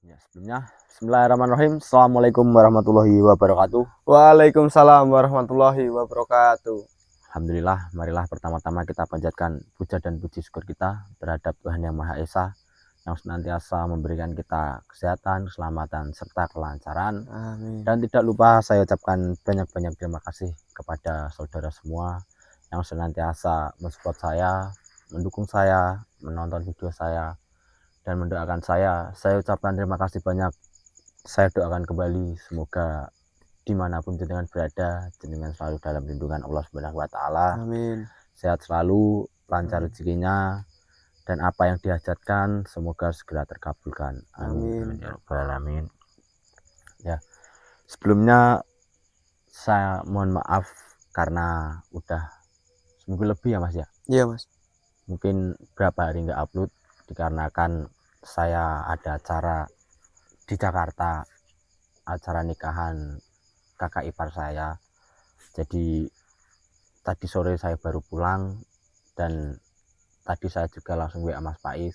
Ya, sebelumnya Bismillahirrahmanirrahim. Assalamualaikum warahmatullahi wabarakatuh. Waalaikumsalam warahmatullahi wabarakatuh. Alhamdulillah, marilah pertama-tama kita panjatkan puja dan puji syukur kita terhadap Tuhan Yang Maha Esa yang senantiasa memberikan kita kesehatan, keselamatan, serta kelancaran. Amin. Dan tidak lupa saya ucapkan banyak-banyak terima kasih kepada saudara semua yang senantiasa mensupport saya, mendukung saya, menonton video saya, dan mendoakan saya. Saya ucapkan terima kasih banyak. Saya doakan kembali semoga dimanapun jenengan berada, jenengan selalu dalam lindungan Allah Subhanahu wa Ta'ala. Amin. Sehat selalu, lancar rezekinya, dan apa yang dihajatkan semoga segera terkabulkan. Amin. Amin. Ya Rabbal Alamin. Ya, sebelumnya saya mohon maaf karena udah seminggu lebih ya Mas ya. Iya Mas. Mungkin berapa hari nggak upload dikarenakan saya ada acara di Jakarta, acara nikahan kakak ipar saya. Jadi tadi sore saya baru pulang dan tadi saya juga langsung WA Mas Pais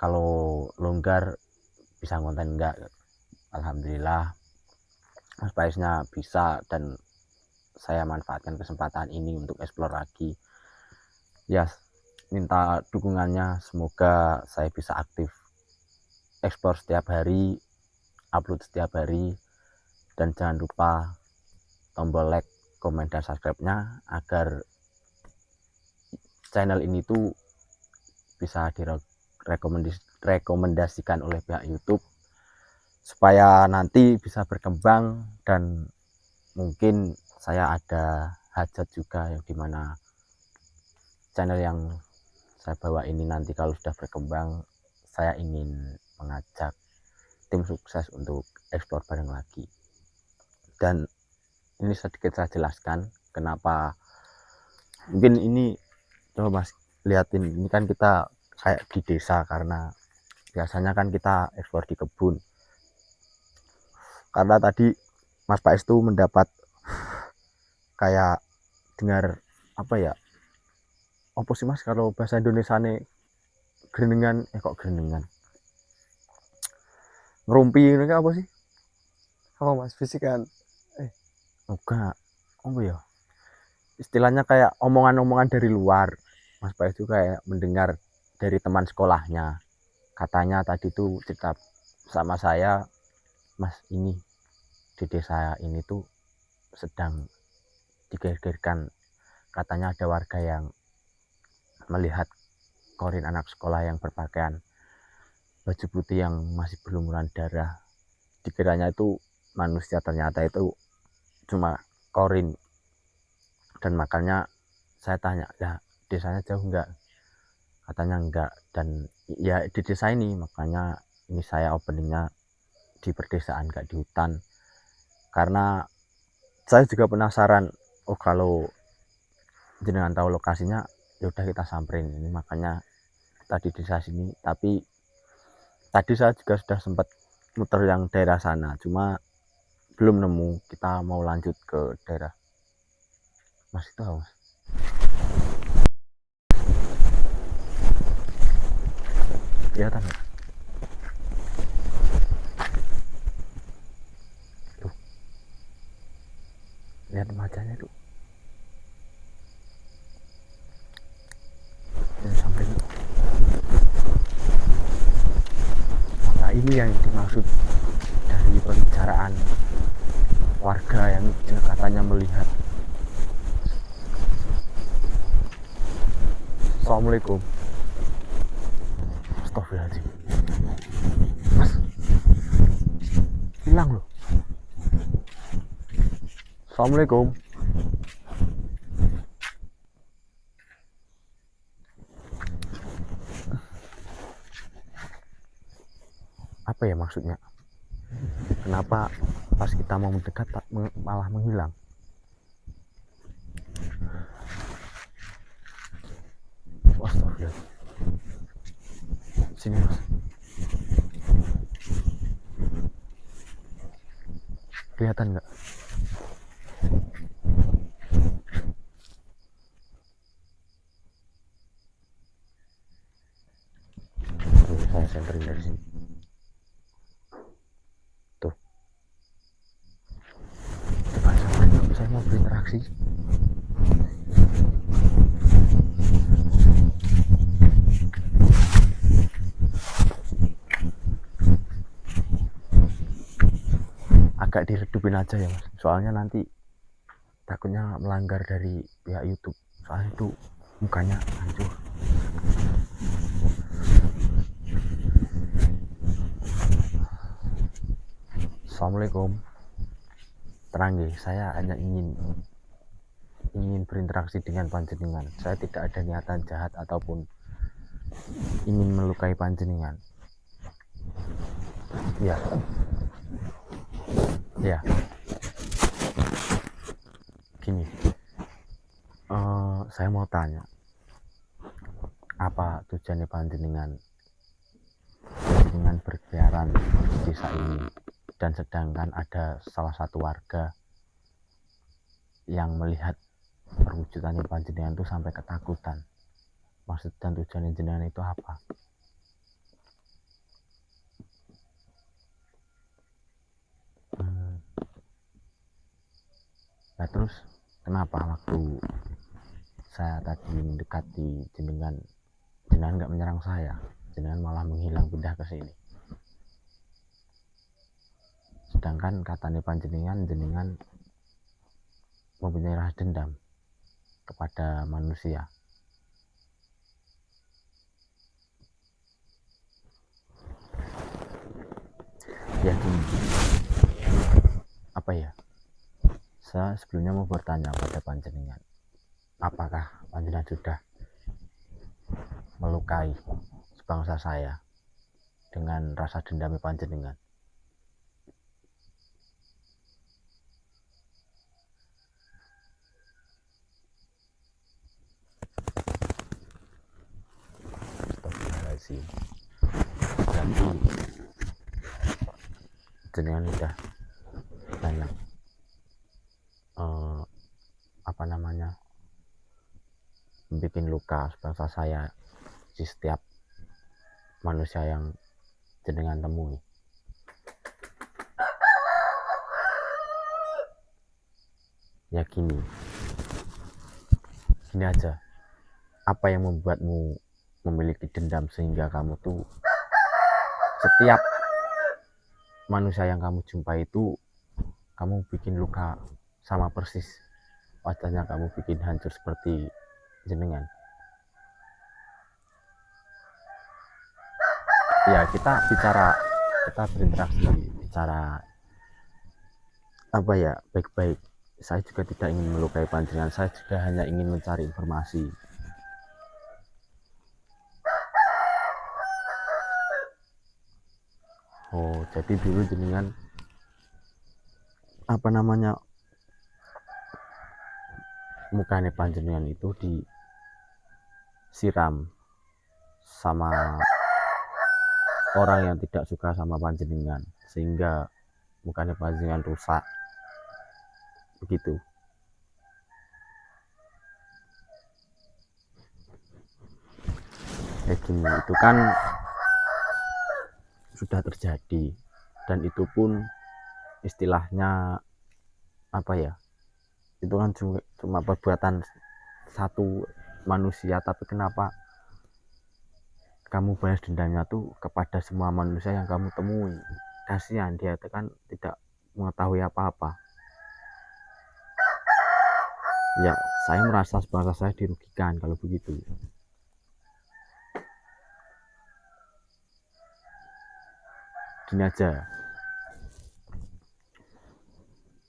kalau longgar bisa konten enggak. Alhamdulillah Mas Paisnya bisa dan saya manfaatkan kesempatan ini untuk explore lagi ya. Minta dukungannya, semoga saya bisa aktif explore setiap hari, upload setiap hari, dan jangan lupa tombol like, komen, dan subscribe-nya agar channel ini tuh bisa direkomendasikan oleh pihak YouTube supaya nanti bisa berkembang. Dan mungkin saya ada hajat juga yang dimana channel yang saya bawa ini nanti kalau sudah berkembang, saya ingin mengajak tim sukses untuk ekspor bareng lagi. Dan ini sedikit saya jelaskan kenapa. Mungkin ini coba Mas liatin, ini kan kita kayak di desa karena biasanya kan kita ekspor di kebun. Karena tadi Mas Pais itu mendapat kayak dengar apa ya, apa sih Mas kalau bahasa Indonesia nih, gerenengan, kok gerenengan, ngerumpi ini apa sih? Apa Mas? Bisikan. Enggak, apa ya, istilahnya kayak omongan-omongan dari luar. Mas Pais itu kayak mendengar dari teman sekolahnya, katanya tadi tuh cerita sama saya, Mas ini di desa ini tuh sedang digegerkan, katanya ada warga yang melihat korin anak sekolah yang berpakaian baju putih yang masih berlumuran darah. Dikiranya itu manusia, ternyata itu cuma korin. Dan makanya saya tanya, ya desanya jauh enggak? Katanya enggak. Dan ya di desa ini, makanya ini saya openingnya di perdesaan, enggak di hutan, karena saya juga penasaran. Oh, kalau jenengan tahu lokasinya ya udah kita samperin. Ini makanya tadi di desa sini. Tapi tadi saya juga sudah sempat muter yang daerah sana, cuma belum nemu. Kita mau lanjut ke daerah Mas itu Mas. Kelihatan nggak? Tuh, lihat wajahnya tuh. Yang sampai tuh. Nah, ini yang dimaksud dari pembicaraan warga yang katanya melihat. Assalamualaikum. Astagfirullahaladzim. Mas, hilang loh. Assalamualaikum. Apa ya maksudnya? Kenapa pas kita mau mendekat malah menghilang? Astagfirullah. Sini Mas. Kelihatan nggak? Saya senterin dari sini. mau berinteraksi. Agak diredupin aja ya mas, soalnya nanti takutnya melanggar dari pihak YouTube, soalnya itu mukanya hancur. Assalamualaikum. Terang ya, saya hanya ingin berinteraksi dengan panjenengan. Saya tidak ada niatan jahat ataupun ingin melukai panjenengan. Ya, gini, saya mau tanya, apa tujuannya panjenengan berkeliaran di desa ini, dan sedangkan ada salah satu warga yang melihat perwujudannya panjenengan itu sampai ketakutan. Maksud dan tujuan jenengan itu apa? Nah terus kenapa waktu saya tadi mendekati jenengan nggak menyerang saya, jenengan malah menghilang pindah ke sini? Sedangkan katanya panjenengan mempunyai rasa dendam kepada manusia. Ya gini, apa ya, saya sebelumnya mau bertanya pada panjenengan, apakah panjenengan sudah melukai sebangsa saya dengan rasa dendam panjenengan? Astagfirullahaladzim. Berarti jenengan udah banyak bikin luka sebangsa saya di setiap manusia yang jenengan temui. Ya gini aja, apa yang membuatmu memiliki dendam sehingga kamu tuh setiap manusia yang kamu jumpai itu kamu bikin luka sama persis wajahnya, kamu bikin hancur seperti jenengan? Ya kita berinteraksi, bicara apa ya, baik-baik. Saya juga tidak ingin melukai panjenengan, saya juga hanya ingin mencari informasi. Oh, jadi dulu jenengan mukanya panjenengan itu disiram sama orang yang tidak suka sama panjenengan sehingga mukanya panjenengan rusak, begitu? Gini, itu kan sudah terjadi, dan itu pun istilahnya apa ya, itu kan cuma perbuatan satu manusia, tapi kenapa kamu balas dendamnya tuh kepada semua manusia yang kamu temui? Kasihan, dia itu kan tidak mengetahui apa-apa. Ya, saya merasa sebangsa saya dirugikan kalau begitu. Gini aja,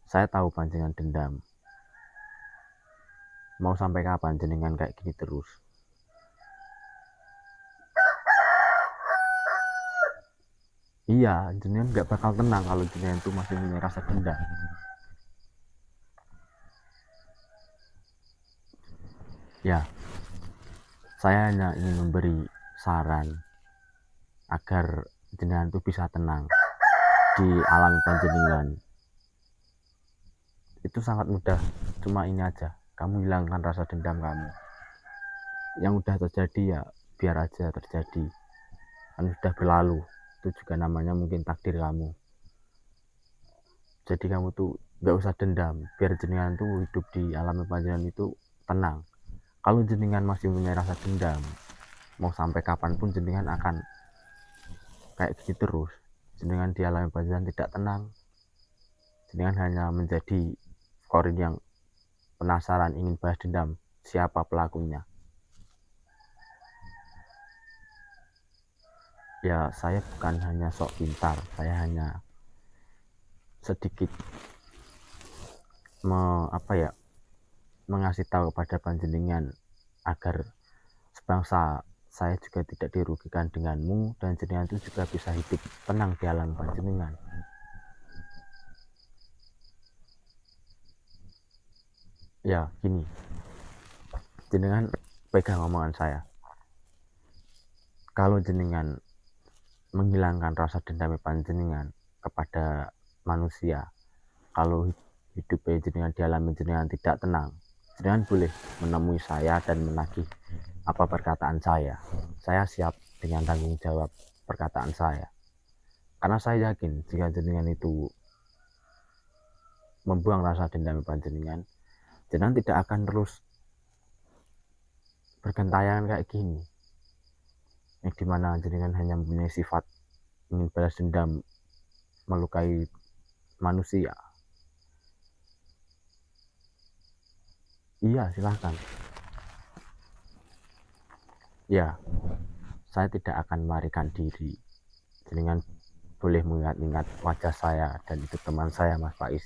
saya tahu panjenengan dendam. Mau sampai kapan jenengan kayak gini terus? Iya, jenengan nggak bakal tenang kalau jenengan tuh masih punya rasa dendam. Ya, saya hanya ingin memberi saran agar jenengan tuh bisa tenang di alam panjenengan. Itu sangat mudah, cuma ini aja, kamu hilangkan rasa dendam kamu. Yang udah terjadi ya biar aja terjadi, kan sudah berlalu. Itu juga namanya mungkin takdir kamu. Jadi kamu tuh nggak usah dendam, biar jenengan tuh hidup di alam panjenengan itu tenang. Kalau jenengan masih punya rasa dendam, mau sampai kapanpun jenengan akan kayak gitu terus. Jenengan di alam panjenengan tidak tenang, jenengan hanya menjadi korin yang penasaran ingin balas dendam siapa pelakunya. Ya saya bukan hanya sok pintar, saya hanya sedikit mengasih tahu kepada panjenengan agar sebangsa saya juga tidak dirugikan denganmu, dan jenengan itu juga bisa hidup tenang di alam panjenengan. Ya gini, jenengan pegang omongan saya. Kalau jenengan menghilangkan rasa dendam panjenengan kepada manusia, kalau hidup jenengan di alam jenengan tidak tenang, jenengan boleh menemui saya dan menagih apa perkataan saya. Saya siap dengan tanggung jawab perkataan saya, karena saya yakin jika jenengan itu membuang rasa dendam panjenengan, jenengan tidak akan terus bergentayangan kayak gini, yang dimana jenengan hanya mempunyai sifat ingin balas dendam, melukai manusia. Iya, silahkan. Ya, saya tidak akan melarikan diri. Jenengan boleh mengingat-ingat wajah saya dan itu teman saya, Mas Faiz.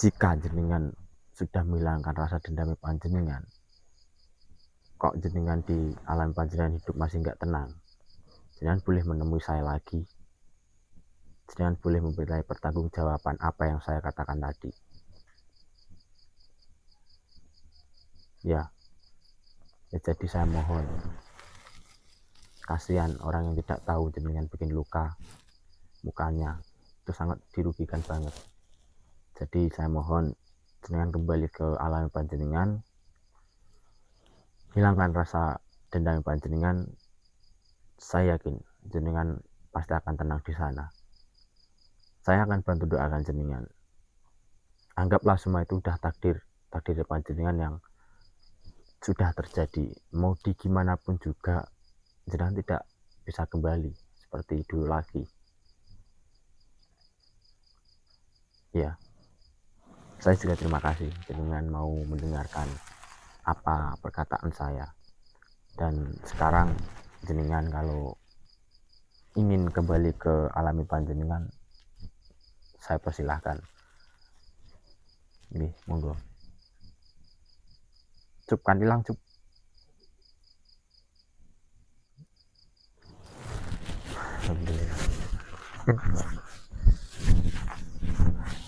Jika jenengan sudah menghilangkan rasa dendam panjenengan, kok jenengan di alam panjenengan hidup masih nggak tenang, jenengan boleh menemui saya lagi. Jenengan boleh memberikan pertanggungjawaban apa yang saya katakan tadi. Ya, jadi saya mohon, kasihan orang yang tidak tahu jenengan bikin luka mukanya, itu sangat dirugikan banget. Jadi saya mohon jenengan kembali ke alam panjenengan, hilangkan rasa dendam panjenengan. Saya yakin jenengan pasti akan tenang di sana. Saya akan bantu doakan jenengan. Anggaplah semua itu udah takdir panjenengan yang sudah terjadi. Mau di gimana pun juga jenengan tidak bisa kembali seperti dulu lagi. Ya, saya juga terima kasih jenengan mau mendengarkan apa perkataan saya. Dan sekarang jenengan kalau ingin kembali ke alami panjenengan, saya persilahkan. Nih, monggo. Cup kan hilang, cup. Alhamdulillah.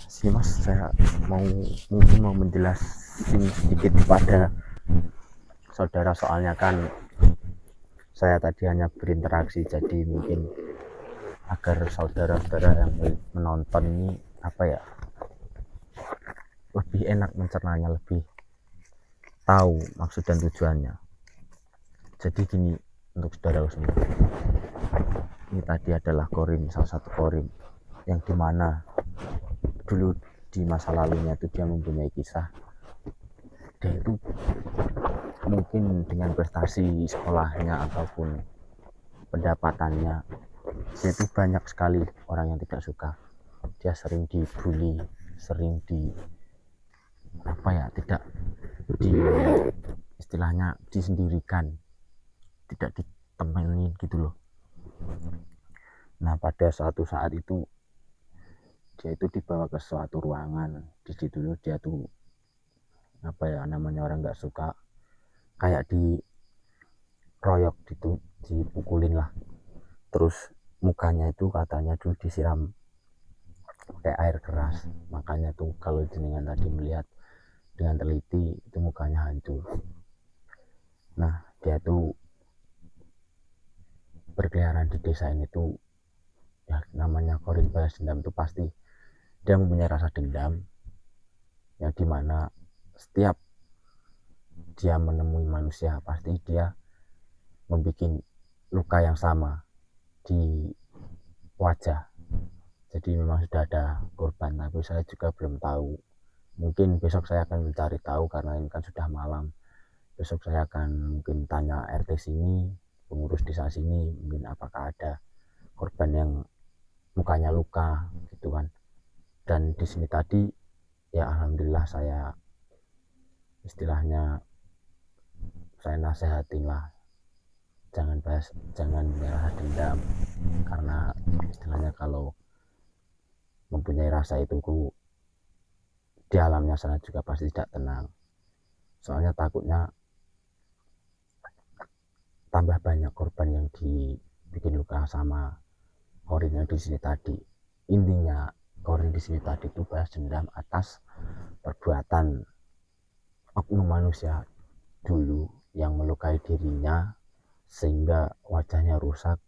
Sini Mas, saya mungkin mau menjelasin sedikit kepada saudara, soalnya kan saya tadi hanya berinteraksi, jadi mungkin agar saudara-saudara yang menonton ini lebih enak mencernanya, lebih tahu maksud dan tujuannya. Jadi gini, untuk saudara semua, ini tadi adalah korin, salah satu korin yang dimana dulu di masa lalunya itu dia mempunyai kisah. Dia itu mungkin dengan prestasi sekolahnya ataupun pendapatannya, dia itu banyak sekali orang yang tidak suka. Dia sering dibully, sering tidak istilahnya disendirikan, tidak ditemenin gitu loh. Nah, pada suatu saat itu dia itu dibawa ke suatu ruangan. Di situ dia tuh namanya orang nggak suka, kayak diroyok gitu, dipukulin lah. Terus mukanya itu katanya dulu disiram pakai air keras, makanya tuh kalau jenengan tadi melihat dengan teliti itu mukanya hancur. Nah, dia tuh berkeliaran di desa ini tuh, ya namanya korin balas dendam itu pasti dia mempunyai rasa dendam, yang dimana setiap dia menemui manusia pasti dia membuat luka yang sama di wajah. Jadi memang sudah ada korban, tapi saya juga belum tahu. Mungkin besok saya akan mencari tahu karena ini kan sudah malam. Besok saya akan mungkin tanya RT sini, pengurus desa sini, mungkin apakah ada korban yang mukanya luka gitu kan. Dan di sini tadi ya alhamdulillah saya istilahnya saya nasehatin lah, jangan merasa dendam, karena istilahnya kalau mempunyai rasa itu di alamnya sana juga pasti tidak tenang. Soalnya takutnya tambah banyak korban yang dibikin luka sama Korin yang di sini tadi. Intinya Korin di sini tadi itu balas dendam atas perbuatan oknum manusia dulu yang melukai dirinya sehingga wajahnya rusak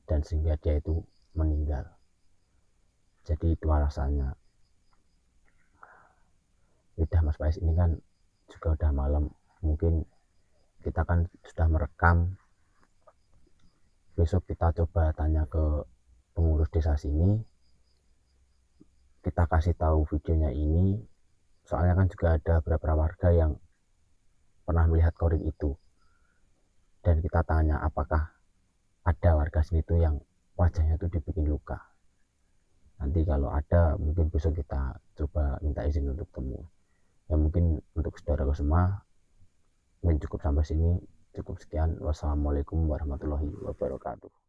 dan sehingga dia itu meninggal. Jadi itu alasannya. Udah Mas Faiz, ini kan juga udah malam, mungkin kita kan sudah merekam. Besok kita coba tanya ke pengurus desa sini, kita kasih tahu videonya ini, soalnya kan juga ada beberapa warga yang pernah melihat Korin itu, dan kita tanya apakah ada warga sini tuh yang wajahnya tuh dibikin luka. Nanti kalau ada mungkin besok kita coba minta izin untuk temu. Ya mungkin untuk saudara semua mungkin cukup sampai sini, cukup sekian. Wassalamualaikum warahmatullahi wabarakatuh.